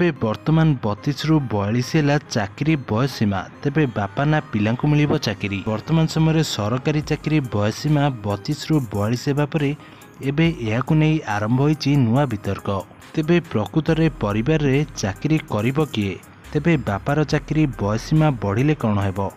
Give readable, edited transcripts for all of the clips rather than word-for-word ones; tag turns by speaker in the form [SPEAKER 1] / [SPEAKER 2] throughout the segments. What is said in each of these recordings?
[SPEAKER 1] तेबे वर्तमान 32 रु 42 है चाकरी बयस सीमा। तेबे बापा ना पिला मिलिबो चाकरी। वर्तमान समय सरकारी चाकरी बयस सीमा 32 रु 42 हेबा परे एबे एहाकु नै आरंभ होईची नुआ वितर्क। तेबे प्रकृत रे परिवार रे चाकरी करिबो किए? तेबे बापार चाकरी बयस सीमा बढ़िले कौन हेबो?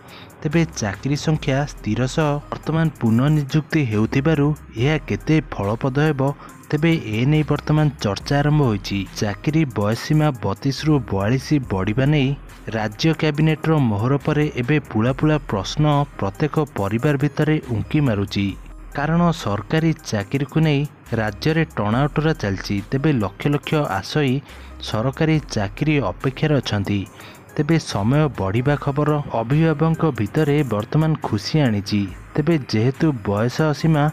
[SPEAKER 1] तेबे चाकरी संख्या स्थिर सह वर्तमान पुनर्निजुक्ति हेउथिबारु यह केते फलप्रद हेबो? तेबे ए नै वर्तमान चर्चा आरंभ होईची। चाकरी बयस सीमा 32 रु 42 बढ़िबा नै राज्य कैबिनेट रो मोहर परे एबे पुला पुला प्रश्न प्रत्येक परिवार भितरे उंकी मारुची। कारण सरकारी चाकरी को नहीं राज्य रे टणाउटरा चलची। तेबे लक्ष लक्ष आशयी सरकारी चाकरी अपेक्षार अछंती। तेबे समय बढ़िबा खबर अभिभावक भितरे वर्तमान खुशी आनीची। तेबे जेहेतु बयस सीमा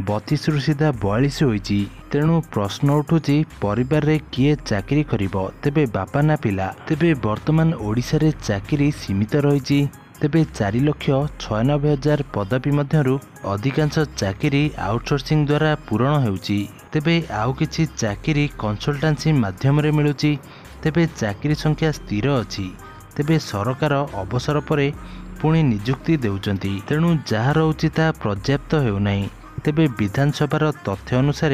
[SPEAKER 1] 32 रु सीधा 42 होईची, तेणु प्रश्न उठुची परिवार रे किए चाकरी करिबो? तेबे बापा ना पिला? तेबे वर्तमान ओडिशा रे चाकरी सीमित रहिची। तेबे 4,96,000 पदवी मध्यरु अधिकांश चाकरी आउटसोर्सिंग द्वारा पूरण हेउची। तेबे आउ किछि चाकरी कंसल्टेंसी माध्यम रे मिलुची। तेबे चाकरी संख्या स्थिर अछि। तेबे सरकार अवसर परे पुणी नियुक्ति देउचंती, तेणु जहा रहउची ता पर्याप्त हेउ नाही। तेबे विधानसभार तथ्य अनुसार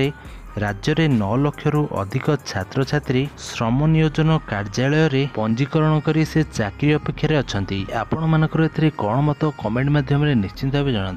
[SPEAKER 1] राज्य में 9 लाख रु अधिक छात्र छात्री श्रम नियोजन कार्यालय रे पंजीकरण करी से चाकरी अपेक्षा अछंती। आपण मानकर एथिरे कोन मत कमेंट माध्यम रे निश्चिंत भावे जणाନ୍ତୁ।